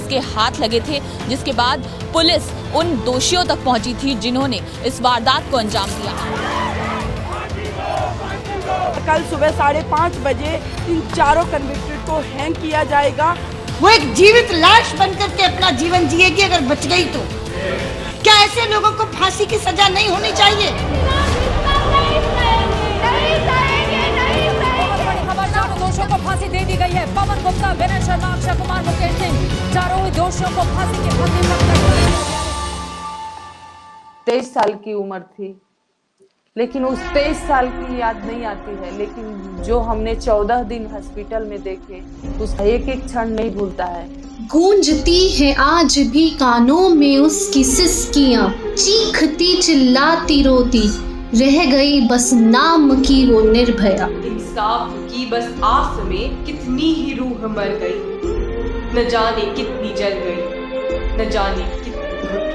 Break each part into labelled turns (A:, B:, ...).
A: जिसके हाथ लगे थे, जिसके बाद पुलिस उन दोषियों तक पहुंची थी जिन्होंने इस वारदात को अंजाम दिया।
B: कल सुबह 5:30 बजे इन चारों कन्विक्टेड को हैंग किया जाएगा।
C: वो एक जीवित लाश बनकर के अपना जीवन जिएगी अगर बच गई तो। क्या ऐसे लोगों को फांसी की सजा नहीं होनी चाहिए?
D: खबरदार, दोषियों को फांसी दे दी गई है। पवन गुप्ता, विनय शर्मा, अक्षय कुमार, मुकेश सिंह, चारों ही दोषियों को फांसी की फांसी पर
E: 23 साल की उम्र थी, लेकिन उस 23 साल की याद नहीं आती है, लेकिन जो हमने 14 दिन हॉस्पिटल में देखे उसका एक एक क्षण नहीं भूलता है।
F: गूंजती है आज भी कानों में उसकी सिसकियां, चीखती चिल्लाती रोती रह गई बस नाम की वो निर्भया।
G: इंसाफ की बस आस में कितनी ही रूह मर गई, न जाने कितनी जल गई, न जाने कितनी घुट।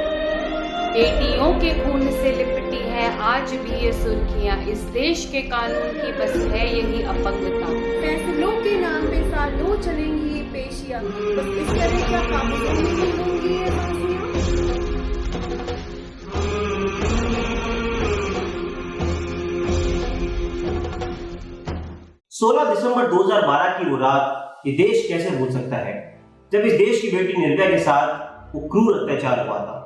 H: बेटियों के खून से लिपटी है आज भी ये सुर्खियां, इस देश के कानून की बस है यही अपंगता।
I: फैसलों के नाम पे सालों चलेंगी ये पेशियां, बस इस तरह क्या काबू नहीं होंगी ये फांसियां।
J: 16 दिसंबर 2012 की वो रात ये देश कैसे भूल सकता है, जब इस देश की बेटी निर्भया के साथ वो क्रूर अत्याचार हुआ था।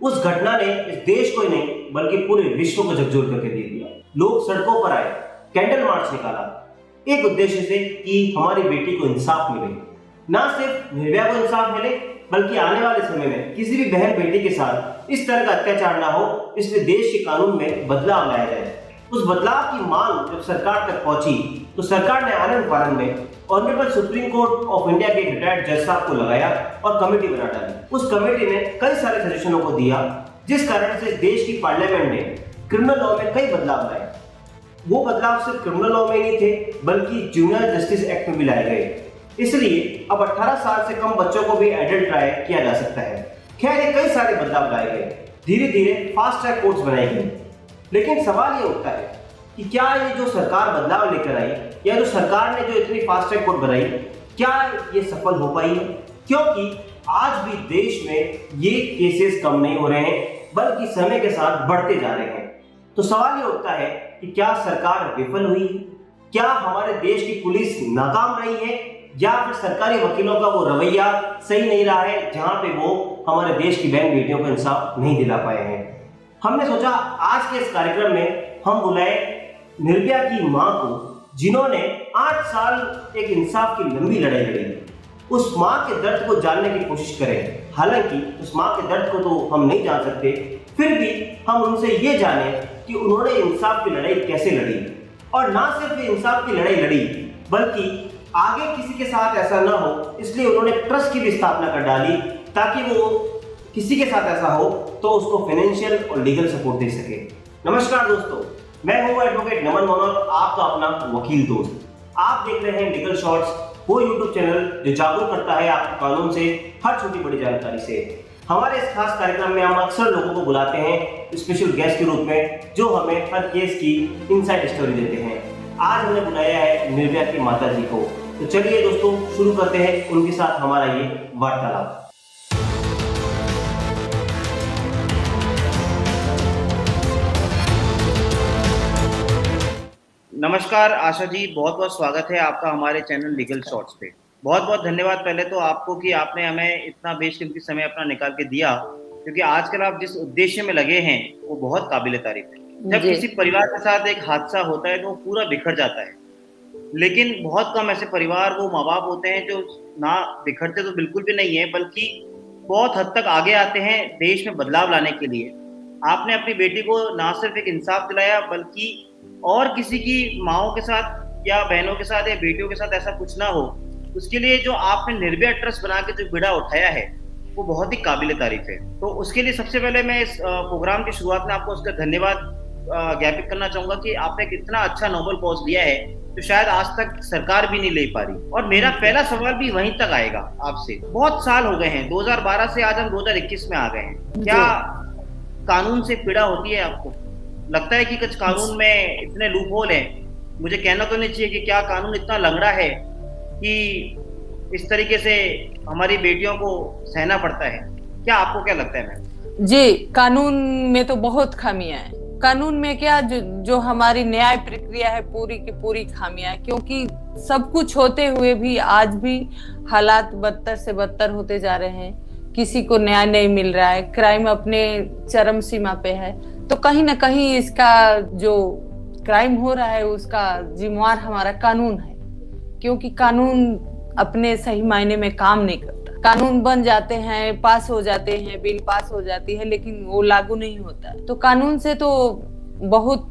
J: उस घटना ने इस देश को ही नहीं बल्कि पूरे विश्व को झकझोर करके दे दिया। लोग सड़कों पर आए, कैंडल मार्च निकाला, एक उद्देश्य से कि हमारी बेटी को इंसाफ मिले। ना सिर्फ निर्भया को इंसाफ मिले, बल्कि आने वाले समय में किसी भी बहन बेटी के साथ इस तरह का अत्याचार ना हो, इसलिए देश के कानून में बदलाव लाया जाए। उस बदलाव की मांग जब सरकार तक पहुंची तो सरकार ने आनंद फानंद में honourable supreme court of India के रिटायर्ड जज साहब को लगाया और कमेटी बना डाली। उस कमेटी ने कई सारे सजेशनों को दिया, जिस कारण से देश की पार्लियामेंट ने क्रिमिनल लॉ में कई बदलाव लाए। वो बदलाव सिर्फ क्रिमिनल लॉ में नहीं थे, बल्कि जूनियर जस्टिस एक्ट में भी लाए गए। इसलिए अब 18 साल से कम बच्चों को भी एडल्ट ट्राई किया जा सकता है। खैर, ये कई सारे बदलाव लाए गए, धीरे धीरे फास्ट ट्रैक कोर्ट्स बनाए गए। लेकिन सवाल ये उठता है कि क्या ये जो सरकार बदलाव लेकर आई, या जो सरकार ने जो इतनी फास्ट ट्रैक कोर्ट बनाई, क्या ये सफल हो पाई है? क्योंकि आज भी देश में ये केसेस कम नहीं हो रहे हैं, बल्कि समय के साथ बढ़ते जा रहे हैं। तो सवाल ये उठता है कि क्या सरकार विफल हुई है? क्या हमारे देश की पुलिस नाकाम रही है, या फिर सरकारी वकीलों का वो रवैया सही नहीं रहा है, जहां पे वो हमारे देश की बहन बेटियों को इंसाफ नहीं दिला पाए हैं? हमने सोचा आज के इस कार्यक्रम में हम बुलाए निर्भया की मां को, जिन्होंने 8 साल एक इंसाफ की लंबी लड़ाई लड़ी। उस मां के दर्द को जानने की कोशिश करें। हालांकि उस मां के दर्द को तो हम नहीं जान सकते, फिर भी हम उनसे ये जाने कि उन्होंने इंसाफ की लड़ाई कैसे लड़ी, और ना सिर्फ इंसाफ की लड़ाई लड़ी, बल्कि आगे किसी के साथ ऐसा ना हो, इसलिए उन्होंने ट्रस्ट की भी स्थापना कर डाली, ताकि वो किसी के साथ ऐसा हो तो उसको फाइनेंशियल और लीगल सपोर्ट दे सके। नमस्कार दोस्तों, मैं हूं एडवोकेट नमन मनोहर, आपका अपना वकील दोस्त। आप देख रहे हैं लीगल शॉर्ट्स, वो यूट्यूब चैनल जो जागरूक करता है आपको कानून से हर छोटी बड़ी जानकारी से। हमारे इस खास कार्यक्रम में हम अक्सर लोगों को बुलाते हैं स्पेशल गेस्ट के रूप में, जो हमें हर केस की इनसाइड स्टोरी देते हैं। आज हमने बुलाया है निर्भया की माता जी को। तो चलिए दोस्तों, शुरू करते हैं उनके साथ हमारा ये वार्तालाप। नमस्कार आशा जी, बहुत बहुत स्वागत है आपका हमारे चैनल लीगल शॉर्ट्स पे। बहुत बहुत धन्यवाद पहले तो आपको कि आपने हमें इतना बेशकीमती समय अपना निकाल के दिया, क्योंकि आजकल आप जिस उद्देश्य में लगे हैं वो बहुत काबिल तारीफ है। जब किसी परिवार के साथ एक हादसा होता है तो वो पूरा बिखर जाता है, लेकिन बहुत कम ऐसे परिवार, वो माँ बाप होते हैं जो ना बिखरते तो बिल्कुल भी नहीं है, बल्कि बहुत हद तक आगे आते हैं देश में बदलाव लाने के लिए। आपने अपनी बेटी को ना सिर्फ एक इंसाफ दिलाया, बल्कि और किसी की माओं के साथ या बहनों के साथ या बेटियों के साथ ऐसा कुछ ना हो, उसके लिए जो आपने निर्भया ट्रस्ट बना के जो बीड़ा उठाया है वो बहुत ही काबिल तारीफ है। तो उसके लिए सबसे पहले मैं इस प्रोग्राम की शुरुआत में आपको उसका धन्यवाद ज्ञापित करना चाहूंगा कि आपने कितना अच्छा नोबेल कॉज लिया है तो शायद आज तक सरकार भी नहीं ले पा रही। और मेरा पहला सवाल भी वहीं तक आएगा आपसे। बहुत साल हो गए हैं, 2012 से आज हम 2021 में आ गए हैं। क्या कानून से पीड़ा होती है आपको? लगता है कि कुछ कानून में इतने लूपहोल हैं, मुझे कहना तो नहीं चाहिए कि क्या कानून इतना लंगड़ा है कि
K: इस तरीके से हमारी बेटियों को सहना पड़ता है। क्या आपको क्या लगता है मैम?
E: जी, कानून में तो बहुत खामियां हैं। कानून में क्या, जो हमारी न्याय प्रक्रिया है पूरी की पूरी खामियां है, क्योंकि सब कुछ होते हुए भी आज भी हालात बदतर से बदतर होते जा रहे हैं। किसी को न्याय नहीं मिल रहा है, क्राइम अपने चरम सीमा पे है। तो कहीं ना कहीं इसका जो क्राइम हो रहा है उसका जिम्मेवार हमारा कानून है, क्योंकि कानून अपने सही मायने में काम नहीं करता। कानून बन जाते हैं, पास हो जाते हैं, बिल पास हो जाती है, लेकिन वो लागू नहीं होता है। तो कानून से तो बहुत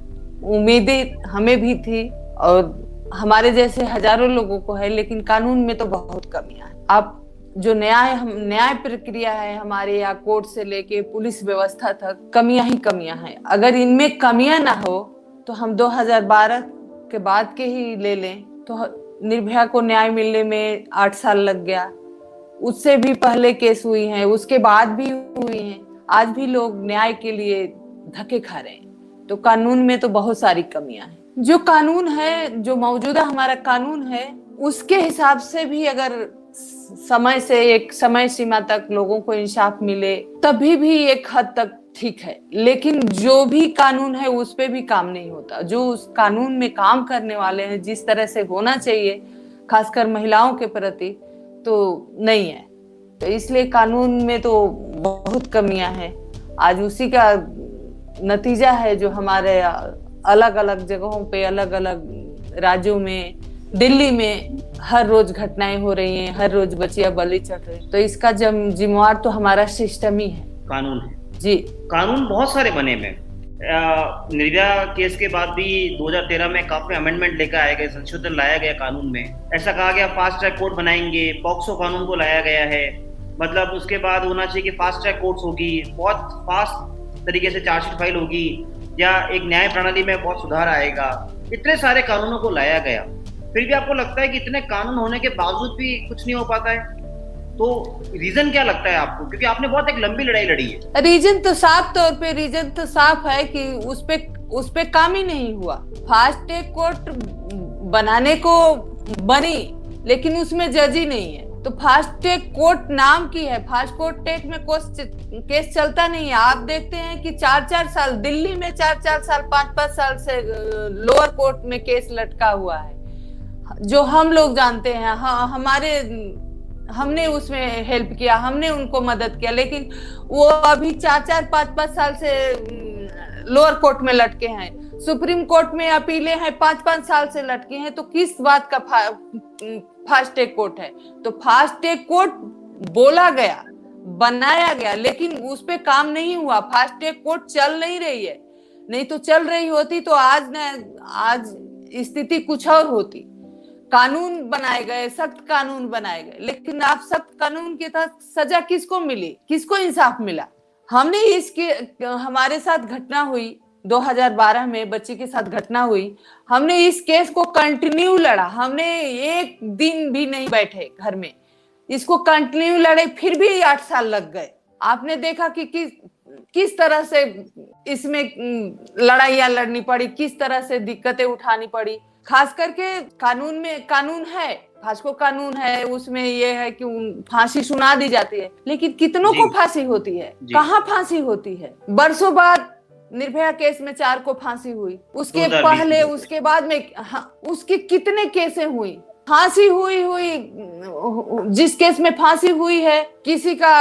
E: उम्मीदें हमें भी थी और हमारे जैसे हजारों लोगों को है, लेकिन कानून में तो बहुत कमियां हैं। आप जो न्याय प्रक्रिया है हमारे यहाँ, कोर्ट से लेके पुलिस व्यवस्था तक कमियां ही कमियां हैं। अगर इनमें कमियां ना हो तो हम 2012 के बाद के ही ले लें तो निर्भया को न्याय मिलने में 8 साल लग गया। उससे भी पहले केस हुई हैं, उसके बाद भी हुई हैं। आज भी लोग न्याय के लिए धक्के खा रहे हैं। तो कानून में तो बहुत सारी कमियां हैं। जो कानून है, जो मौजूदा हमारा कानून है, उसके हिसाब से भी अगर समय से एक समय सीमा तक लोगों को इंसाफ मिले तभी भी एक हद तक ठीक है। लेकिन जो भी कानून है उस पे भी काम नहीं होता। जो उस कानून में काम करने वाले हैं जिस तरह से होना चाहिए, खासकर महिलाओं के प्रति, तो नहीं है। तो इसलिए कानून में तो बहुत कमियां हैं। आज उसी का नतीजा है जो हमारे अलग अलग जगहों पे, अलग अलग राज्यों में, दिल्ली में हर रोज घटनाएं हो रही हैं, हर रोज बच्चियां बलि चढ़ रही हैं। तो इसका जिम्मेवार तो हमारा सिस्टम ही है,
K: कानून है
E: जी।
K: कानून बहुत सारे बने में। निर्भया केस के बाद भी 2013 में काफी अमेंडमेंट लेकर आए गए, संशोधन लाया गया कानून में। ऐसा कहा गया फास्ट ट्रैक कोर्ट बनाएंगे, पॉक्सो कानून को लाया गया है। मतलब उसके बाद होना चाहिए कि फास्ट ट्रैक कोर्ट्स होगी, बहुत फास्ट तरीके से चार्जशीट फाइल होगी, या एक न्याय प्रणाली में बहुत सुधार आएगा। इतने सारे कानूनों को लाया गया, फिर भी आपको लगता है कि इतने कानून होने के बावजूद भी कुछ नहीं हो पाता है? तो रीजन क्या लगता है आपको? क्योंकि आपने बहुत एक लंबी लड़ाई लड़ी है।
E: रीजन तो साफ तौर पे साफ है कि उस पे काम ही नहीं हुआ। फास्ट ट्रैक कोर्ट बनाने को बनी, लेकिन उसमें जज ही नहीं है। तो फास्ट ट्रैक कोर्ट नाम की है, फास्ट कोर्ट ट्रैक में केस चलता नहीं है। आप देखते हैं कि 4-4 साल दिल्ली में, 4-4 साल 5-5 साल से लोअर कोर्ट में केस लटका हुआ है, जो हम लोग जानते हैं। हमने उसमें हेल्प किया, हमने उनको मदद किया, लेकिन वो अभी 4-4 5-5 साल से लोअर कोर्ट में लटके हैं। सुप्रीम कोर्ट में अपीलें हैं, 5-5 साल से लटके हैं। तो किस बात का फास्ट ट्रैक कोर्ट है? तो फास्ट ट्रैक कोर्ट बोला गया, बनाया गया, लेकिन उस पे काम नहीं हुआ। फास्ट ट्रैक कोर्ट चल नहीं रही है। नहीं तो चल रही होती तो आज स्थिति कुछ और होती। कानून बनाए गए, सख्त कानून बनाए गए, लेकिन आप सख्त कानून के तहत सजा किसको मिली, किसको इंसाफ मिला? हमारे साथ घटना हुई 2012 में, बच्ची के साथ घटना हुई। हमने इस केस को कंटिन्यू लड़ा, हमने एक दिन भी नहीं बैठे घर में, इसको कंटिन्यू लड़े, फिर भी 8 साल लग गए। आपने देखा कि किस तरह से इसमें लड़ाइयां लड़नी पड़ी, किस तरह से दिक्कतें उठानी पड़ी। खास करके कानून है, फास्को कानून है, उसमें ये है कि फांसी सुना दी जाती है, लेकिन कितनों को फांसी होती है? कहाँ फांसी होती है? बरसों बाद निर्भया केस में 4 को फांसी हुई, उसके पहले उसके बाद में उसके कितने केसें हुई? फांसी हुई जिस केस में फांसी हुई है, किसी का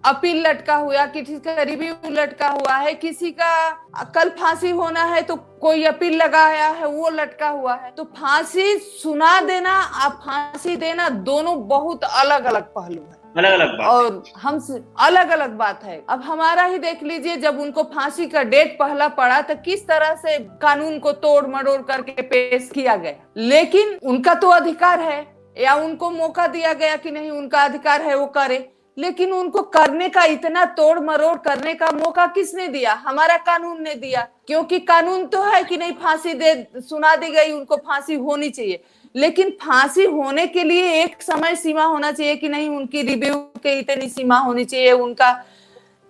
E: अपील लटका हुआ, किसी का रिव्यू लटका हुआ है, किसी का कल फांसी होना है तो कोई अपील लगाया है, वो लटका हुआ है। तो फांसी सुना देना और फांसी देना दोनों बहुत अलग अलग पहलू है,
K: अलग अलग बात,
E: और हम अलग अलग बात है। अब हमारा ही देख लीजिए, जब उनको फांसी का डेट पहला पड़ा तो किस तरह से कानून को तोड़ मरोड़ करके पेश किया गया। लेकिन उनका तो अधिकार है, या उनको मौका दिया गया कि नहीं, उनका अधिकार है वो करे, लेकिन उनको करने का, इतना तोड़ मरोड़ करने का मौका किसने दिया? हमारा कानून ने दिया। क्योंकि कानून तो है कि नहीं, फांसी सुना दी गई, उनको फांसी होनी चाहिए, लेकिन फांसी होने के लिए एक समय सीमा होना चाहिए कि नहीं, उनकी रिव्यू के इतनी सीमा होनी चाहिए, उनका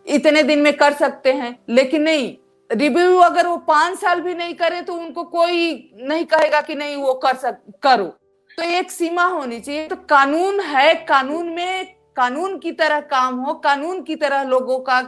E: इतने दिन में कर सकते हैं। लेकिन नहीं, रिव्यू अगर वो 5 साल भी नहीं करे तो उनको कोई नहीं कहेगा कि नहीं वो करो। तो एक सीमा होनी चाहिए। तो कानून है, कानून में कानून की तरह काम हो, कानून की तरह लोगों का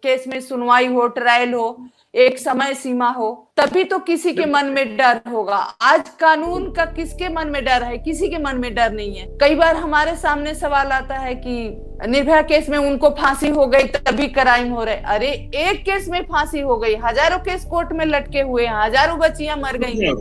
E: केस में सुनवाई हो, ट्रायल हो, एक समय सीमा हो, तभी तो किसी के मन में डर होगा। आज कानून का किसके मन में डर है? किसी के मन में डर नहीं है। कई बार हमारे सामने सवाल आता है कि निर्भया केस में उनको फांसी हो गई तभी क्राइम हो रहे। अरे एक केस में फांसी हो गई, हजारों केस कोर्ट में लटके हुए हैं, हजारों बच्चियां मर गई हैं।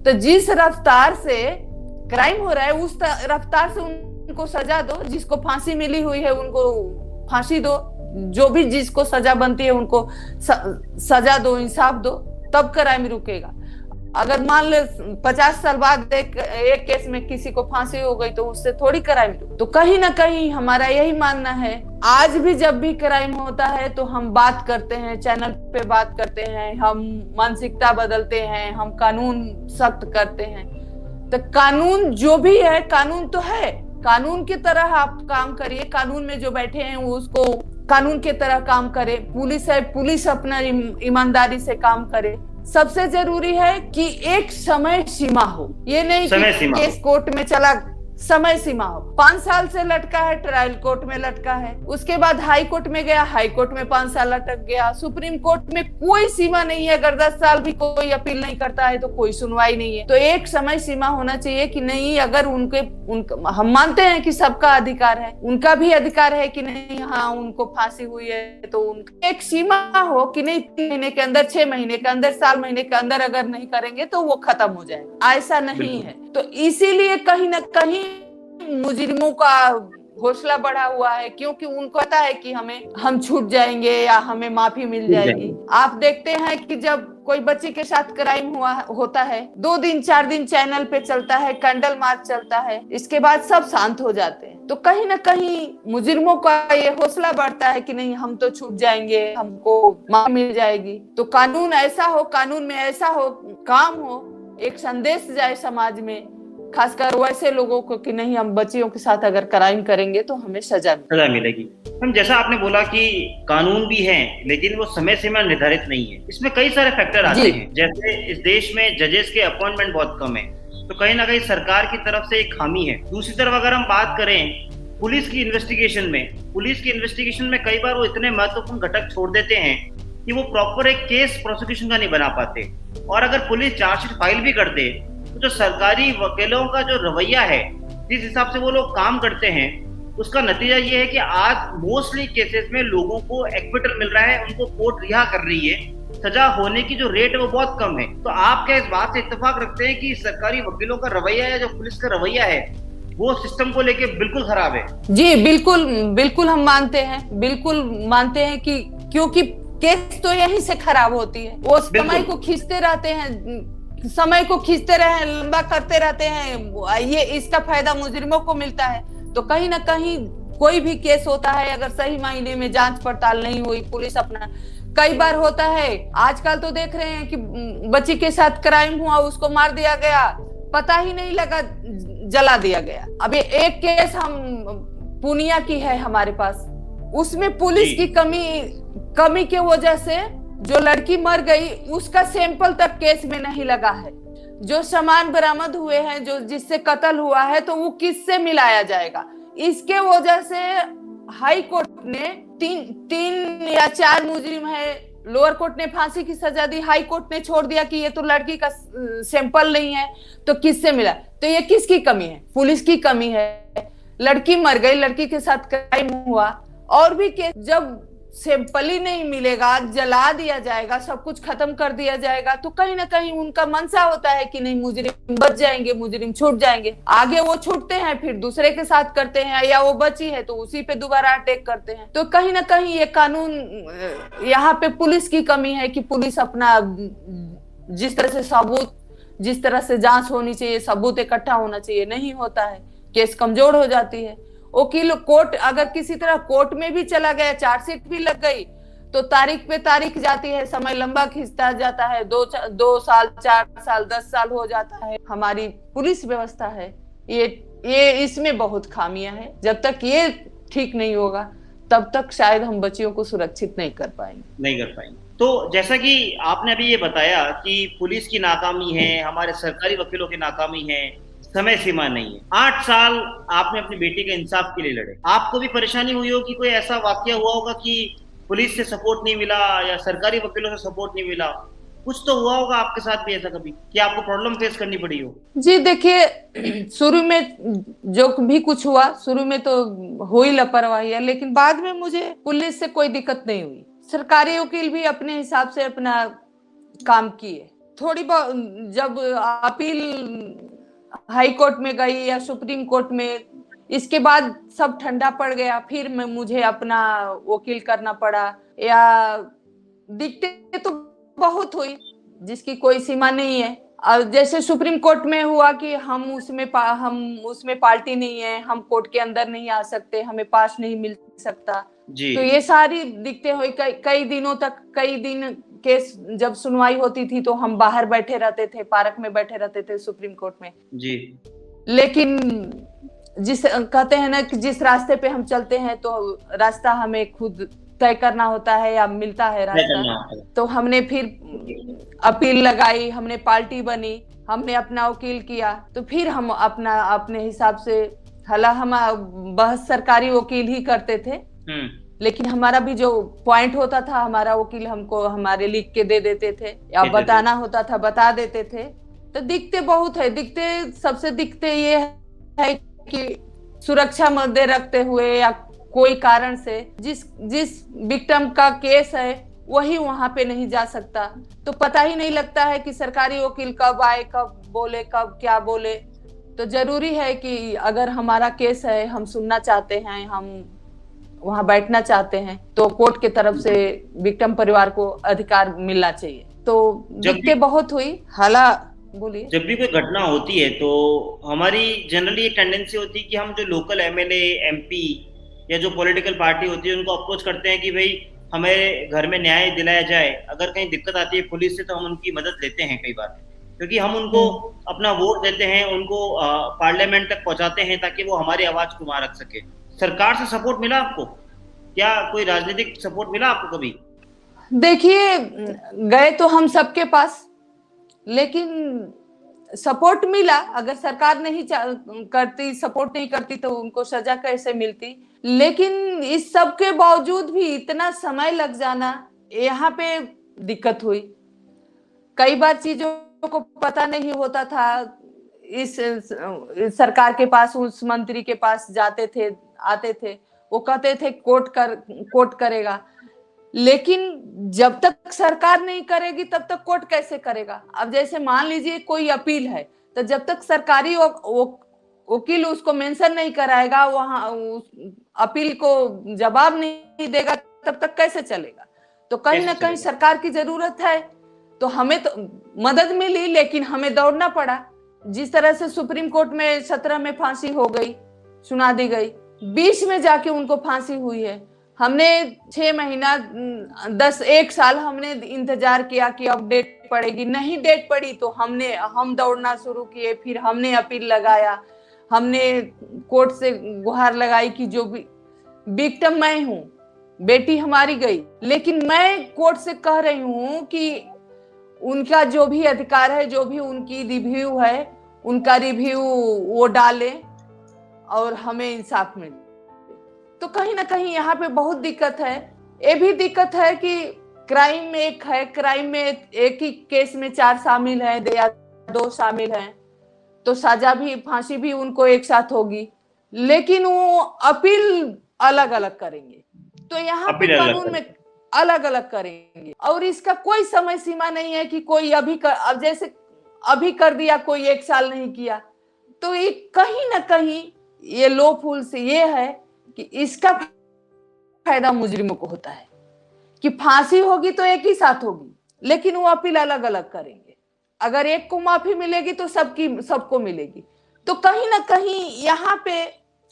E: तो जिस रफ्तार से क्राइम हो रहा है उस रफ्तार से उनको सजा दो। जिसको फांसी मिली हुई है उनको फांसी दो, जो भी जिसको सजा बनती है उनको सजा दो, इंसाफ दो, तब क्राइम रुकेगा। अगर मान ले 50 साल बाद एक केस में किसी को फांसी हो गई तो उससे थोड़ी क्राइम। तो कहीं ना कहीं हमारा यही मानना है, आज भी जब भी क्राइम होता है तो हम बात करते हैं, चैनल पे बात करते हैं, हम मानसिकता बदलते हैं, हम कानून सख्त करते हैं। तो कानून जो भी है, कानून तो है, कानून की तरह आप काम करिए। कानून में जो बैठे हैं वो उसको कानून की तरह काम करे। पुलिस है, पुलिस अपना ईमानदारी से काम करे। सबसे जरूरी है कि एक समय सीमा हो, ये नहीं कि केस कोर्ट में चला, समय सीमा हो। 5 साल से लटका है, ट्रायल कोर्ट में लटका है, उसके बाद हाई कोर्ट में गया, हाई कोर्ट में 5 साल लटक गया, सुप्रीम कोर्ट में कोई सीमा नहीं है। अगर 10 साल भी कोई अपील नहीं करता है तो कोई सुनवाई नहीं है। तो एक समय सीमा होना चाहिए कि नहीं, अगर हम मानते हैं कि सबका अधिकार है, उनका भी अधिकार है कि नहीं, हाँ उनको फांसी हुई है तो उनका एक सीमा हो कि नहीं 3 महीने के अंदर, 6 महीने के अंदर, साल महीने के अंदर अगर नहीं करेंगे तो वो खत्म हो जाएगा। ऐसा नहीं है। तो इसीलिए कहीं ना कहीं मुजरिमों का हौसला बढ़ा हुआ है, क्योंकि उनको पता है कि हम छूट जाएंगे या हमें माफी मिल जाएगी। आप देखते हैं कि जब कोई बच्ची के साथ क्राइम होता है, 2 दिन 4 दिन चैनल पे चलता है, कैंडल मार्च चलता है, इसके बाद सब शांत हो जाते हैं। तो कहीं ना कहीं मुजरिमों का ये हौसला बढ़ता है कि नहीं हम तो छूट जाएंगे, हमको माफी मिल जाएगी। तो कानून ऐसा हो, कानून में ऐसा हो, काम हो, एक संदेश जाए समाज में, खासकर वैसे लोगों को कि नहीं हम बच्चियों के साथ अगर क्राइम करेंगे तो हमें सजा
K: मिलेगी। हम जैसा आपने बोला कि कानून भी है लेकिन वो समय सीमा निर्धारित नहीं है। इसमें कई सारे फैक्टर आते हैं, जैसे इस देश में जजेस के अपॉइंटमेंट बहुत कम है, तो कहीं ना कहीं सरकार की तरफ से एक खामी है। दूसरी तरफ अगर हम बात करें पुलिस की इन्वेस्टिगेशन में कई बार वो इतने महत्वपूर्ण घटक छोड़ देते हैं कि वो प्रॉपर एक केस प्रोसिक्यूशन का नहीं बना पाते। और अगर पुलिस चार्जशीट फाइल भी कर दे तो जो सरकारी वकीलों का जो रवैया है, जिस हिसाब से वो लोग काम करते हैं, उसका नतीजा ये है कि आज मोस्टली केसेस में लोगों को एक्विटल मिल रहा है, उनको कोर्ट रिहा कर रही है, सजा होने की जो रेट है वो बहुत कम है। तो आप क्या इस बात से इत्तेफाक रखते हैं कि सरकारी वकीलों का रवैया या जो पुलिस का रवैया है वो सिस्टम को लेके बिल्कुल खराब है? जी बिल्कुल हम मानते हैं, बिल्कुल मानते हैं कि क्योंकि केस तो यहीं से खराब होती है। वो समय को खींचते रहते हैं, समय को खींचते रहे, लंबा करते रहते हैं, ये इसका फायदा मुजरिमों को मिलता है। तो कहीं ना कहीं कोई भी केस होता है, अगर सही मायने में जांच पड़ताल नहीं हुई, पुलिस अपना, कई बार होता है, आजकल तो देख रहे हैं कि बच्ची के साथ क्राइम हुआ, उसको मार दिया गया, पता ही नहीं लगा, जला दिया गया। अभी एक केस हम पूर्णिया की है हमारे पास, उसमें पुलिस की कमी के वजह से जो लड़की मर गई उसका सैंपल तक केस में नहीं लगा है। जो सामान बरामद हुए हैं, जो जिससे कत्ल हुआ है, तो वो किससे मिलाया जाएगा? इसके वजह से हाई कोर्ट ने 3 या 4 मुजरिम है, लोअर कोर्ट ने फांसी की सजा दी, हाई कोर्ट ने छोड़ दिया कि ये तो लड़की का सैंपल नहीं है, तो किससे मिला? तो ये किसकी कमी है? पुलिस की कमी है। लड़की मर गई, लड़की के साथ क्राइम हुआ, और भी केस जब सैंपल ही नहीं मिलेगा, जला दिया जाएगा, सब कुछ खत्म कर दिया जाएगा, तो कहीं ना कहीं उनका मनसा होता है कि नहीं मुजरिम बच जाएंगे, मुजरिम छूट जाएंगे। आगे वो छूटते हैं, फिर दूसरे के साथ करते हैं, या वो बची है तो उसी पे दोबारा अटैक करते हैं। तो कहीं ना कहीं ये कानून, यहाँ पे पुलिस की कमी है कि पुलिस अपना जिस तरह से जांच होनी चाहिए, सबूत इकट्ठा होना चाहिए, नहीं होता है, केस कमजोर हो जाती है। वकील कोर्ट अगर किसी तरह कोर्ट में भी चला गया, चार्जशीट भी लग गई, तो तारीख पे तारीख जाती है, समय लंबा खिंचता जाता है, 2 साल 4 साल 10 साल हो जाता है। हमारी पुलिस व्यवस्था है ये इसमें बहुत खामियां हैं। जब तक ये ठीक नहीं होगा तब तक शायद हम बच्चियों को सुरक्षित नहीं कर पाएंगे। तो जैसा कि आपने अभी ये बताया कि पुलिस की नाकामी है, हमारे सरकारी वकीलों की नाकामी है, समय सीमा नहीं है। 8 साल आपने अपनी बेटी के इंसाफ के लिए लड़े। आपको भी परेशानी हुई होगी, कोई ऐसा वाकया हुआ होगा कि पुलिस से सपोर्ट नहीं मिला या सरकारी वकीलों से सपोर्ट नहीं मिला, कुछ तो हुआ होगा आपके साथ भी ऐसा कभी कि आपको प्रॉब्लम फेस करनी पड़ी हो?
E: जी देखिए, शुरू में जो भी कुछ हुआ, शुरू में तो हुई लापरवाही है, लेकिन बाद में मुझे पुलिस से कोई दिक्कत नहीं हुई। सरकारी वकील भी अपने हिसाब से अपना काम किए। थोड़ी बहुत जब अपील हाई कोर्ट में गई या सुप्रीम कोर्ट में, इसके बाद सब ठंडा पड़ गया। फिर मुझे अपना वकील करना पड़ा, या दिक्कतें तो बहुत हुई जिसकी कोई सीमा नहीं है। और जैसे सुप्रीम कोर्ट में हुआ कि हम उसमें पार्टी नहीं है, हम कोर्ट के अंदर नहीं आ सकते, हमें पास नहीं मिल सकता जी। तो ये सारी दिक्कतें हुई। कई दिनों तक, कई दिन केस जब सुनवाई होती थी तो हम बाहर बैठे रहते थे, पार्क में बैठे रहते थे सुप्रीम कोर्ट में जी। लेकिन जिस कहते हैं ना कि जिस रास्ते पे हम चलते हैं तो रास्ता हमें खुद तय करना होता है या मिलता है रास्ता। तो हमने फिर अपील लगाई, हमने पार्टी बनी, हमने अपना वकील किया, तो फिर हम अपने हिसाब से, हालांकि हम बहस सरकारी वकील ही करते थे, लेकिन हमारा भी जो पॉइंट होता था हमारा वकील हमको हमारे लिख के दे देते थे, या बताना होता था बता देते थे। तो दिक्कते बहुत है। सबसे दिक्कते ये है कि सुरक्षा मुद्दे रखते हुए या कोई कारण से जिस विक्टिम का केस है वही वहां पे नहीं जा सकता, तो पता ही नहीं लगता है कि सरकारी वकील कब आए, कब बोले, कब क्या बोले। तो जरूरी है कि अगर हमारा केस है, हम सुनना चाहते हैं, हम वहां बैठना चाहते हैं, तो कोर्ट की तरफ से विक्टिम परिवार को अधिकार मिलना चाहिए। तो दिक्कतें बहुत हुई। हालांकि बोलिए,
K: जब भी कोई घटना होती है तो हमारी जनरली एक टेंडेंसी होती है कि हम जो लोकल एमएलए, एमपी या जो पॉलिटिकल पार्टी होती है उनको अप्रोच करते हैं कि भाई हमें घर में न्याय दिलाया जाए। अगर कहीं दिक्कत आती है पुलिस से तो हम उनकी मदद लेते हैं कई बार, क्योंकि हम उनको अपना वोट देते हैं, उनको पार्लियामेंट तक पहुंचाते हैं ताकि वो हमारी आवाज को वहां रख सके। सरकार से सपोर्ट मिला आपको? क्या कोई राजनीतिक सपोर्ट मिला आपको कभी?
E: देखिए, गए तो हम सबके पास, लेकिन सपोर्ट मिला। अगर सरकार नहीं करती, सपोर्ट नहीं करती तो उनको सजा कैसे मिलती। लेकिन इस सब के बावजूद भी इतना समय लग जाना, यहाँ पे दिक्कत हुई। कई बार चीजों को पता नहीं होता था। इस सरकार के पास, उस मंत्री के पास जाते थे, आते थे, वो कहते थे कोर्ट करेगा, लेकिन जब तक सरकार नहीं करेगी तब तक कोर्ट कैसे करेगा। अब जैसे मान लीजिए कोई अपील है, तो जब तक सरकारी वकील उसको मेंशन नहीं कराएगा, वहां अपील को जवाब नहीं देगा, तब तक कैसे चलेगा। तो कहीं ना कहीं सरकार की जरूरत है। तो हमें तो मदद मिली, लेकिन हमें दौड़ना पड़ा। जिस तरह से सुप्रीम कोर्ट में 17 में फांसी हो गई, सुना दी गई, 20 में जाके उनको फांसी हुई है। हमने 6 महीना 1 साल हमने इंतजार किया कि अब डेट पड़ेगी, नहीं डेट पड़ी तो हम दौड़ना शुरू किए। फिर हमने अपील लगाया, हमने कोर्ट से गुहार लगाई कि जो भी विक्टिम मैं हूं, बेटी हमारी गई, लेकिन मैं कोर्ट से कह रही हूं कि उनका जो भी अधिकार है, जो भी उनकी रिव्यू है, उनका रिव्यू वो डाले और हमें इंसाफ मिले। तो कहीं ना कहीं यहाँ पे बहुत दिक्कत है। ये भी दिक्कत है कि क्राइम में एक है, क्राइम में एक ही केस में 4 शामिल है या 2 शामिल हैं, तो सजा भी, फांसी भी उनको एक साथ होगी, लेकिन वो अपील अलग अलग करेंगे। तो यहाँ पे कानून में अलग अलग करेंगे, और इसका कोई समय सीमा नहीं है कि कोई अब जैसे अभी कर दिया, कोई 1 साल नहीं किया। तो ये कहीं ना कहीं ये लॉफुल से ये है कि इसका फायदा मुजरिमों को होता है कि फांसी होगी तो एक ही साथ होगी, लेकिन वो अपील अलग अलग करेंगे। अगर एक को माफी मिलेगी तो सबको मिलेगी। तो कहीं ना कहीं यहाँ पे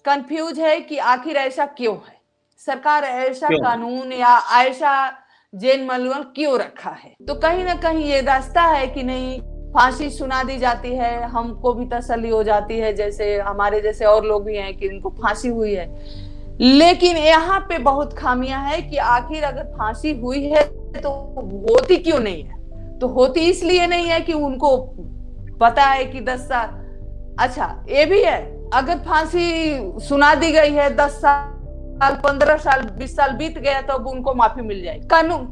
E: कंफ्यूज है कि आखिर ऐसा क्यों है, सरकार ऐसा कानून या ऐसा जेल मैनुअल क्यों रखा है। तो कहीं ना कहीं ये रास्ता है कि नहीं, फांसी सुना दी जाती है, हमको भी तसल्ली हो जाती है, जैसे हमारे जैसे और लोग भी हैं कि उनको फांसी हुई है। लेकिन यहाँ पे बहुत खामियां है कि आखिर अगर फांसी हुई है तो होती क्यों नहीं है। तो होती इसलिए नहीं है कि उनको पता है कि 10 साल अच्छा ये भी है, अगर फांसी सुना दी गई है 10 साल 15 साल 20 साल बीत गया तो अब उनको माफी मिल जाएगी।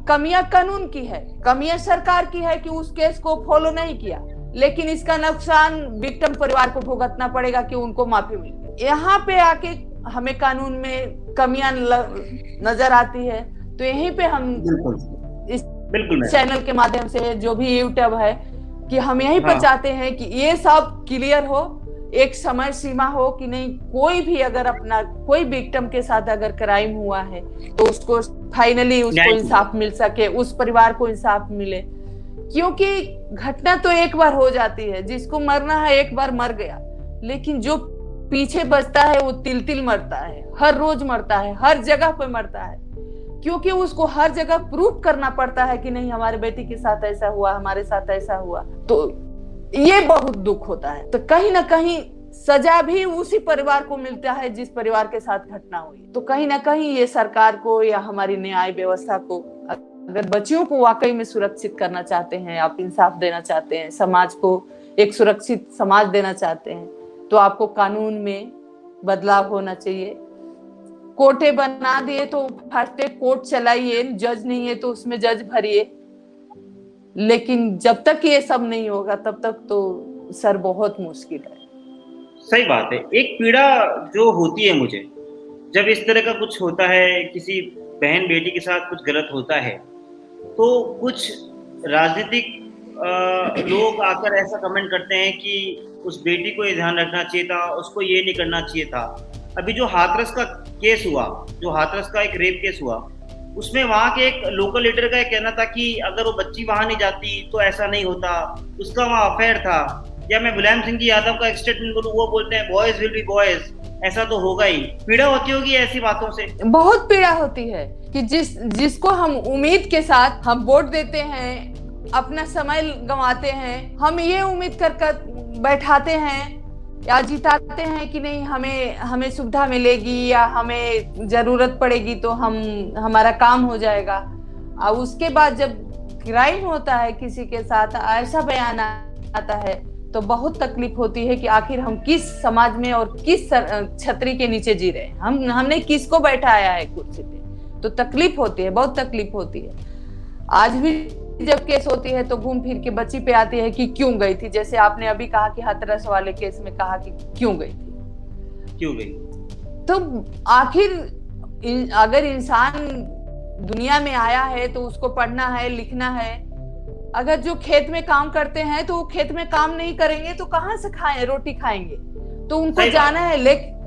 E: कमियां कानून की है, कमियां सरकार की है कि उस केस को फॉलो नहीं किया, लेकिन इसका नुकसान विक्टिम परिवार को भुगतना पड़ेगा कि उनको माफी मिल गई। यहाँ पे आके हमें कानून में कमियां नजर आती है, तो यहीं पे हम इस चैनल के माध्यम से जो भी यूट्यूब है कि हम यहीं पर चाहते हैं कि ये सब क्लियर हो, एक समय सीमा हो कि नहीं, कोई भी अगर अपना कोई विक्टिम के साथ अगर क्राइम हुआ है तो उसको फाइनली उसको इंसाफ मिल सके, उस परिवार को इंसाफ मिले। क्योंकि घटना तो एक बार हो जाती है, जिसको मरना है एक बार मर गया, लेकिन जो पीछे बचता है वो तिल तिल मरता है, हर रोज मरता है, हर जगह पे मरता है, क्योंकि उसको हर जगह प्रूफ करना पड़ता है कि नहीं हमारे बेटी के साथ ऐसा हुआ, हमारे साथ ऐसा हुआ। तो ये बहुत दुख होता है। तो कहीं ना कहीं सजा भी उसी परिवार को मिलता है जिस परिवार के साथ घटना हुई। तो कहीं ना कहीं ये सरकार को या हमारी न्याय व्यवस्था को, अगर बच्चियों को वाकई में सुरक्षित करना चाहते हैं, आप इंसाफ देना चाहते हैं, समाज को एक सुरक्षित समाज देना चाहते हैं, तो आपको कानून में बदलाव होना चाहिए। कोर्टे बना दिए तो फर्स्ट कोर्ट चलाइए, जज नहीं है तो उसमें जज भरिए, लेकिन जब तक ये सब नहीं होगा तब तक तो सर बहुत मुश्किल है।
K: सही बात है। एक पीड़ा जो होती है मुझे, जब इस तरह का कुछ होता है, किसी बहन बेटी के साथ कुछ गलत होता है, तो कुछ राजनीतिक लोग आकर ऐसा कमेंट करते हैं कि उस बेटी को ये ध्यान रखना चाहिए था, उसको ये नहीं करना चाहिए था। अभी जो हाथरस का केस हुआ, जो हाथरस का एक रेप केस हुआ, उसमें वहाँ के एक लोकल लीडर का कहना था कि अगर वो बच्ची वहाँ नहीं जाती तो ऐसा नहीं होता, उसका वहाँ अफेयर था। या मैं मुलायम सिंह जी यादव का एक स्टेटमेंट बोलूं, वो बोलते हैं बॉयज विल बी बॉयज, ऐसा तो होगा ही। पीड़ा होती होगी ऐसी बातों से, बहुत
E: पीड़ा होती है कि जिसको हम उम्मीद के साथ हम वोट देते हैं, अपना समय गंवाते हैं, हम ये उम्मीद कर बैठाते हैं या जिताते हैं कि नहीं हमें सुविधा मिलेगी या हमें जरूरत पड़ेगी तो हमारा काम हो जाएगा। और उसके बाद जब क्राइम होता है किसी के साथ, ऐसा बयान आता है तो बहुत तकलीफ होती है कि आखिर हम किस समाज में और किस छतरी के नीचे जी रहे हैं, हमने किसको बैठाया है कुर्सी पे। तो तकलीफ होती है, बहुत तकलीफ होती है। आज भी जब केस होती है तो घूम फिर के बच्ची पे आती है कि क्यों गई थी, जैसे आपने अभी कहा कि हाथरस वाले केस में कहा कि क्यों गई थी। तो आखिर अगर इंसान दुनिया में आया है तो उसको पढ़ना है, लिखना है। अगर जो खेत में काम करते हैं तो वो खेत में काम नहीं करेंगे तो कहाँ से रोटी खाएंगे, तो उनको जाना है। लेकिन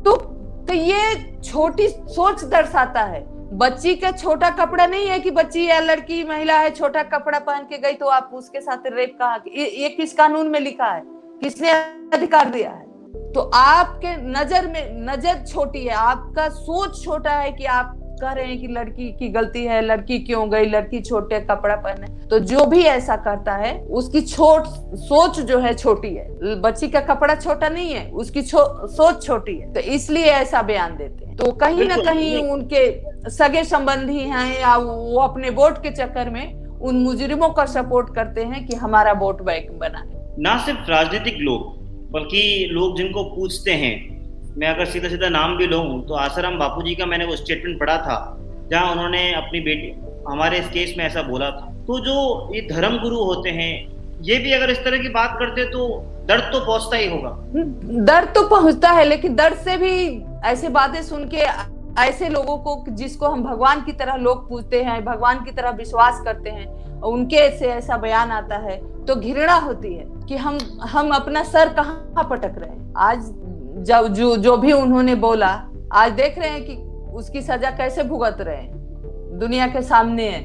E: तो ये छोटी सोच दर्शाता है। बच्ची का छोटा कपड़ा नहीं है कि बच्ची या लड़की महिला है, छोटा कपड़ा पहन के गई तो आप उसके साथ रेप कहा, ये किस कानून में लिखा है, किसने अधिकार दिया है? तो आपके नजर छोटी है, आपका सोच छोटा है कि आप कह रहे हैं कि लड़की की गलती है, लड़की क्यों गई, लड़की छोटे कपड़ा पहने। तो जो भी ऐसा करता है उसकी सोच जो है छोटी है। बच्ची का कपड़ा छोटा नहीं है, उसकी सोच छोटी है, तो इसलिए ऐसा बयान देते हैं। तो कहीं ना कहीं उनके सगे संबंधी हैं या वो अपने वोट के चक्कर में उन मुजरिमों का सपोर्ट करते हैं कि हमारा वोट बैंक बना।
K: ना सिर्फ राजनीतिक लोग, बल्कि लोग जिनको पूछते हैं, मैं अगर सीधा सीधा नाम भी लूं तो आसाराम बापूजी का मैंने वो स्टेटमेंट पढ़ा था जहां उन्होंने अपनी बेटी, हमारे इस केस में ऐसा बोला था। तो जो ये धर्म गुरु होते हैं, ये भी अगर इस तरह की बात करते तो दर्द तो पहुंचता ही होगा।
E: दर्द तो पहुंचता है, लेकिन दर्द से भी ऐसे बातें सुन के ऐसे लोगों को जिसको हम भगवान की तरह लोग पूजते हैं, भगवान की तरह विश्वास करते हैं, उनके से ऐसा बयान आता है तो घृणा होती है कि हम अपना सर कहाँ पटक रहे हैं। आज जो भी उन्होंने बोला, आज देख रहे हैं कि उसकी सजा कैसे भुगत रहे हैं, दुनिया के सामने है।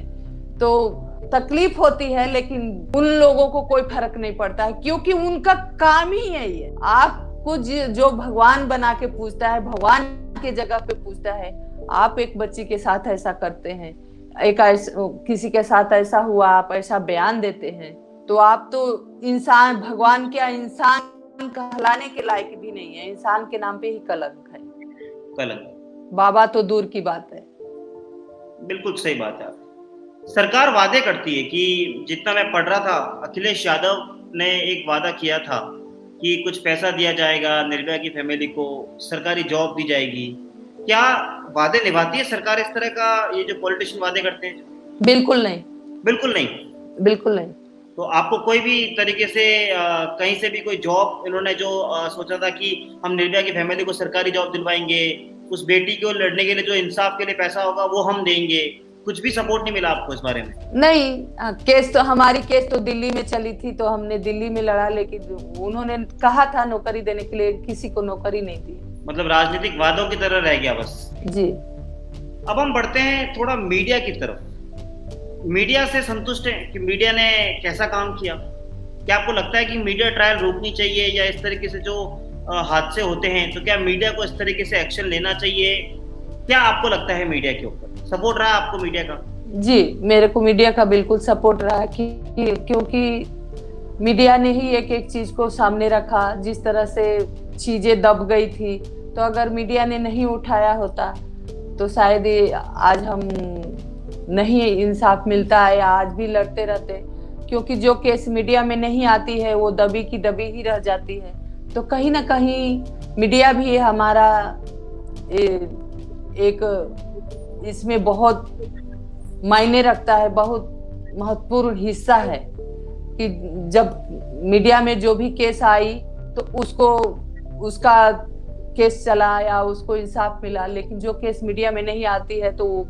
E: तो तकलीफ होती है, लेकिन उन लोगों को कोई फर्क नहीं पड़ता है, क्योंकि उनका काम ही यही है। आपको जो भगवान बना के पूछता है, भगवान के जगह पे पूछता है, आप एक बच्ची के साथ ऐसा करते हैं, किसी के साथ ऐसा हुआ, आप ऐसा बयान देते हैं, तो आप तो इंसान, भगवान क्या इंसान कहलाने के लायक भी नहीं है। इंसान के नाम पे ही कलंक है।
K: कलंक
E: बाबा तो दूर की बात है।
K: बिल्कुल सही बात है। सरकार वादे करती है कि जितना मैं पढ़ रहा था, अखिलेश यादव ने एक वादा किया था कि कुछ पैसा दिया जाएगा निर्भया की फैमिली को, सरकारी जॉब दी जाएगी। क्या वादे निभाती है सरकार इस तरह का, ये जो पॉलिटिशियन वादे करते हैं?
E: बिल्कुल नहीं,
K: बिल्कुल नहीं,
E: बिल्कुल नहीं।
K: तो आपको कोई भी तरीके से कहीं से भी कोई जॉब इन्होंने जो सोचा था कि हम निर्भया की फैमिली को सरकारी जॉब दिलवाएंगे, उस बेटी को लड़ने के लिए जो इंसाफ के लिए पैसा होगा वो हम देंगे, कुछ भी सपोर्ट नहीं मिला आपको इस बारे में?
E: नहीं, केस तो हमारी केस तो दिल्ली में चली थी, तो हमने दिल्ली में लड़ा, लेकिन उन्होंने कहा था नौकरी देने के लिए, किसी को नौकरी नहीं दी।
K: मतलब राजनीतिक वादों की तरह रह गया बस।
E: जी।
K: अब हम बढ़ते हैं थोड़ा मीडिया की तरफ। मीडिया से संतुष्ट हैं कि मीडिया ने कैसा काम किया? क्या आपको लगता है कि मीडिया ट्रायल रोकनी चाहिए, या इस तरीके से जो हादसे होते हैं तो क्या मीडिया को इस तरीके से एक्शन लेना चाहिए? क्या आपको लगता है मीडिया के ऊपर सपोर्ट रहा आपको मीडिया का?
E: जी, मेरे को मीडिया का बिल्कुल सपोर्ट रहा क्योंकि मीडिया ने ही एक एक चीज को सामने रखा। जिस तरह से चीजें दब गई थी, तो अगर मीडिया ने नहीं उठाया होता तो शायद आज हम नहीं इंसाफ मिलता है, आज भी लड़ते रहते, क्योंकि जो केस मीडिया में नहीं आती है वो दबी की दबी ही रह जाती है। तो कहीं ना कहीं मीडिया भी हमारा एक इसमें बहुत मायने रखता है, बहुत महत्वपूर्ण हिस्सा है कि जब मीडिया में जो भी केस आई तो उसका केस चला या उसको इंसाफ मिला, लेकिन जो केस मीडिया में नहीं आती है तो वो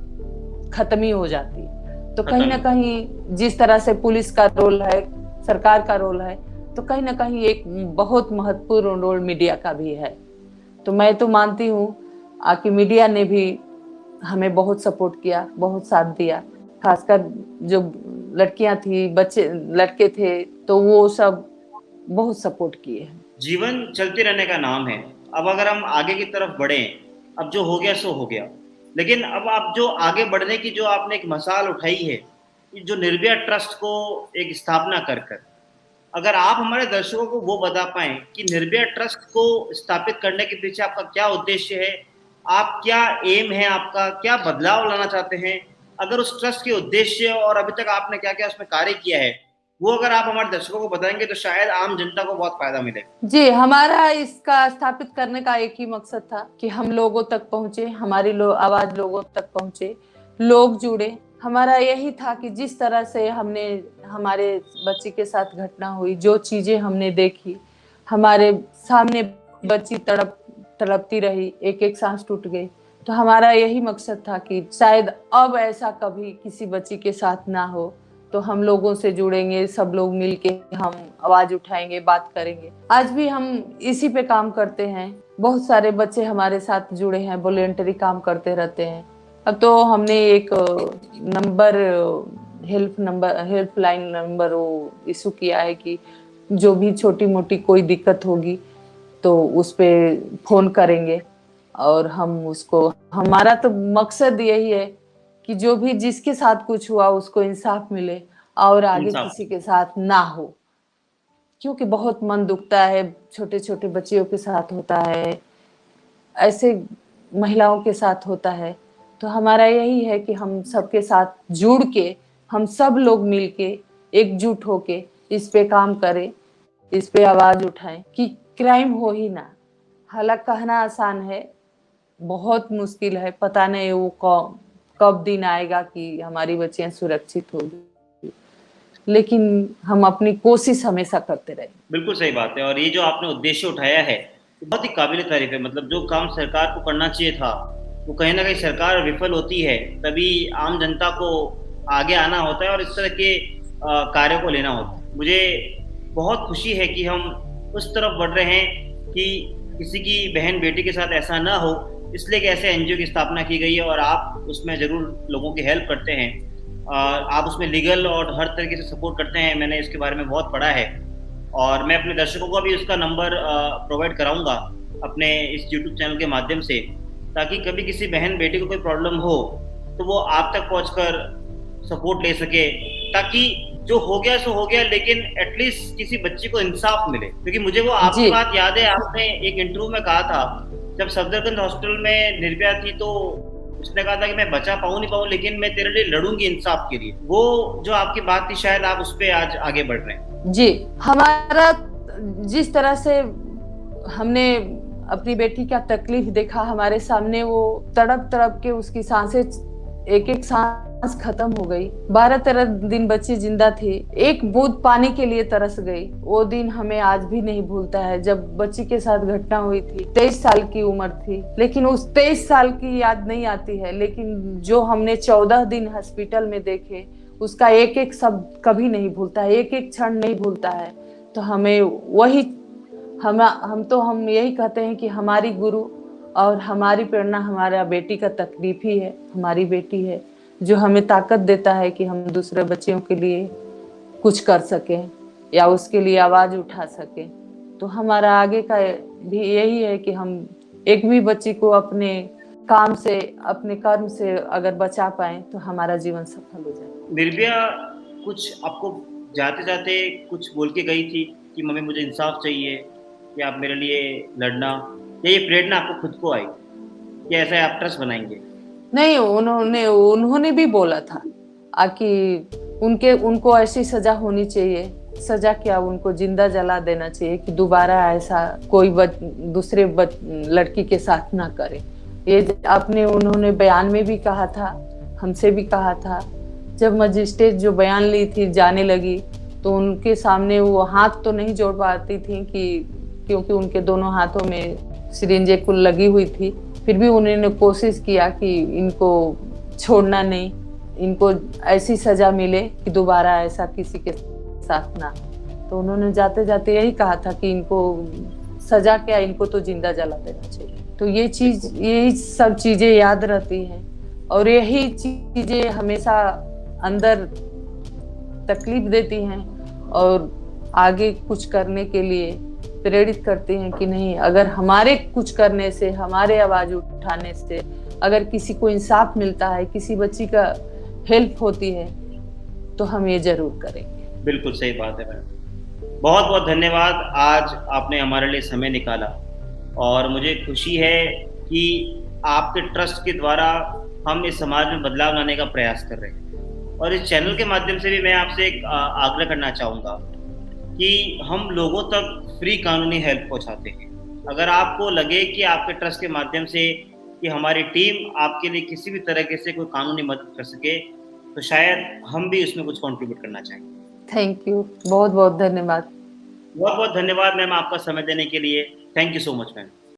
E: खत्म ही हो जाती है। तो कहीं ना कहीं जिस तरह से पुलिस का रोल है, सरकार का रोल है, तो कहीं ना कहीं एक बहुत महत्वपूर्ण रोल मीडिया का भी है। तो मैं तो मानती हूँ कि मीडिया ने भी हमें बहुत सपोर्ट किया, बहुत साथ दिया। खासकर जो लड़कियां थी, बच्चे लड़के थे, तो वो सब बहुत सपोर्ट किए हैं।
K: जीवन चलते रहने का नाम है। अब अगर हम आगे की तरफ बढ़े, अब जो हो गया सो हो गया, लेकिन अब आप जो आगे बढ़ने की जो आपने एक मसाल उठाई है, जो निर्भया ट्रस्ट को एक स्थापना कर अगर आप हमारे दर्शकों को वो बता पाएं कि निर्भया ट्रस्ट को स्थापित करने के पीछे आपका क्या उद्देश्य है, आप क्या एम है, आपका क्या बदलाव लाना चाहते हैं, अगर उस ट्रस्ट के उद्देश्य और अभी तक आपने क्या क्या उसमें कार्य किया है, वो अगर आप हमारे दर्शकों को बताएंगे तो शायद आम जनता को बहुत फायदा मिलेगा।
E: जी, हमारा इसका स्थापित करने का एक ही मकसद था कि हम लोगों तक पहुंचे, हमारी आवाज लोगों तक पहुंचे, लोग जुड़े। हमारा यही था कि जिस तरह से हमारे बच्ची के साथ घटना हुई, जो चीजें हमने देखी, हमारे सामने बच्ची तड़पती रही, एक एक सांस टूट गई, तो हमारा यही मकसद था कि शायद अब ऐसा कभी किसी बच्ची के साथ ना हो। तो हम लोगों से जुड़ेंगे, सब लोग मिलके हम आवाज उठाएंगे, बात करेंगे। आज भी हम इसी पे काम करते हैं। बहुत सारे बच्चे हमारे साथ जुड़े हैं, वॉलंटरी काम करते रहते हैं। अब तो हमने एक हेल्पलाइन नंबर वो इशू किया है कि जो भी छोटी मोटी कोई दिक्कत होगी तो उस पे फोन करेंगे और हम उसको, हमारा तो मकसद यही है कि जो भी जिसके साथ कुछ हुआ उसको इंसाफ मिले और आगे किसी के साथ ना हो, क्योंकि बहुत मन दुखता है। छोटे छोटे बच्चियों के साथ होता है, ऐसे महिलाओं के साथ होता है। तो हमारा यही है कि हम सबके साथ जुड़ के, हम सब लोग मिलके एकजुट होके इस पे काम करें, इस पे आवाज उठाएं कि क्राइम हो ही ना। हालांकि कहना आसान है, बहुत मुश्किल है, पता नहीं वो कब दिन आएगा कि हमारी बच्चियां सुरक्षित होगी, लेकिन हम अपनी कोशिश हमेशा करते रहे।
K: बिल्कुल सही बात है। और ये जो आपने उद्देश्य उठाया है बहुत ही काबिल तारीफ है। मतलब जो काम सरकार को करना चाहिए था वो कहीं ना कहीं सरकार विफल होती है, तभी आम जनता को आगे आना होता है और इस तरह के कार्यों को लेना होता है। मुझे बहुत खुशी है कि हम उस तरफ बढ़ रहे हैं कि किसी की बहन बेटी के साथ ऐसा ना हो, इसलिए कि ऐसे एनजीओ की स्थापना की गई है और आप उसमें ज़रूर लोगों की हेल्प करते हैं। आप उसमें लीगल और हर तरीके से सपोर्ट करते हैं। मैंने इसके बारे में बहुत पढ़ा है और मैं अपने दर्शकों को भी उसका नंबर प्रोवाइड कराऊंगा अपने इस यूट्यूब चैनल के माध्यम से, ताकि कभी किसी बहन बेटी को कोई प्रॉब्लम हो तो वो आप तक पहुंचकर सपोर्ट ले सके, ताकि जो हो गया सो हो गया, लेकिन एटलीस्ट किसी बच्ची को इंसाफ मिले। क्योंकि मुझे वो आपकी बात याद है, आपने एक इंटरव्यू में कहा था जब सफदरगंज हॉस्पिटल में निर्भया थी तो उसने कहा था कि मैं बचा पाऊं नहीं पाऊं, लेकिन मैं तेरे लिए लड़ूंगी इंसाफ के लिए। वो जो आपकी बात थी, शायद आप उस पर आज आगे बढ़ रहे हैं।
E: जी, हमारा जिस तरह से हमने अपनी बेटी का तकलीफ देखा हमारे सामने, वो तड़प तड़प के उसकी सांसें एक एक सांस खत्म हो गई। 12-13 दिन बच्ची जिंदा थी, एक बूंद पानी के लिए तरस गई। वो दिन हमें आज भी नहीं भूलता है जब बच्ची के साथ घटना हुई थी। 23 साल की उम्र थी, लेकिन उस 23 साल की याद नहीं आती है, लेकिन जो हमने 14 दिन हॉस्पिटल में देखे उसका एक एक शब्द कभी नहीं भूलता है, एक एक क्षण नहीं भूलता है। तो हमें वही हम यही कहते हैं कि हमारी गुरु और हमारी प्रेरणा हमारा बेटी का तकलीफ ही है, हमारी बेटी है, जो हमें ताकत देता है कि हम दूसरे बच्चियों के लिए कुछ कर सकें या उसके लिए आवाज उठा सकें। तो हमारा आगे का भी यही है कि हम एक भी बच्ची को अपने काम से, अपने कर्म से अगर बचा पाएं तो हमारा जीवन सफल हो जाए।
K: निर्भया कुछ आपको जाते जाते कुछ बोल के गई थी कि मम्मी मुझे इंसाफ चाहिए, कि आप मेरे लिए लड़ना, या ये प्रेरणा आपको खुद को आई कि ऐसा आप ट्रस्ट बनाएंगे?
E: नहीं, उन्होंने भी बोला था कि उनको ऐसी सजा होनी चाहिए। सजा क्या, उनको जिंदा जला देना चाहिए कि दोबारा ऐसा कोई दूसरे लड़की के साथ ना करे। ये उन्होंने बयान में भी कहा था, हमसे भी कहा था। जब मजिस्ट्रेट जो बयान ली थी जाने लगी तो उनके सामने वो हाथ तो नहीं जोड़ पाती थी क्योंकि उनके दोनों हाथों में सिरिंज कुल लगी हुई थी। फिर भी उन्होंने कोशिश किया कि इनको छोड़ना नहीं, इनको ऐसी सजा मिले कि दोबारा ऐसा किसी के साथ ना। तो उन्होंने जाते जाते यही कहा था कि इनको सजा क्या, इनको तो जिंदा जला देना चाहिए। तो यही सब चीजें याद रहती हैं और यही चीजें हमेशा अंदर तकलीफ देती हैं और आगे कुछ करने के लिए प्रेरित करती हैं कि नहीं, अगर हमारे कुछ करने से, हमारे आवाज उठाने से अगर किसी को इंसाफ मिलता है, किसी बच्ची का हेल्प होती है, तो हम ये जरूर करेंगे।
K: बिल्कुल सही बात है मैम। बहुत बहुत धन्यवाद, आज आपने हमारे लिए समय निकाला और मुझे खुशी है कि आपके ट्रस्ट के द्वारा हम इस समाज में बदलाव लाने का प्रयास कर रहे हैं। और इस चैनल के माध्यम से भी मैं आपसे एक आग्रह करना चाहूँगा कि हम लोगों तक फ्री कानूनी हेल्प पहुँचाते हैं। अगर आपको लगे कि आपके ट्रस्ट के माध्यम से कि हमारी टीम आपके लिए किसी भी तरीके से कोई कानूनी मदद कर सके, तो शायद हम भी इसमें कुछ कंट्रीब्यूट करना चाहेंगे।
E: थैंक यू, बहुत बहुत धन्यवाद।
K: बहुत बहुत धन्यवाद मैम आपका समय देने के लिए। Thank you so much ma'am.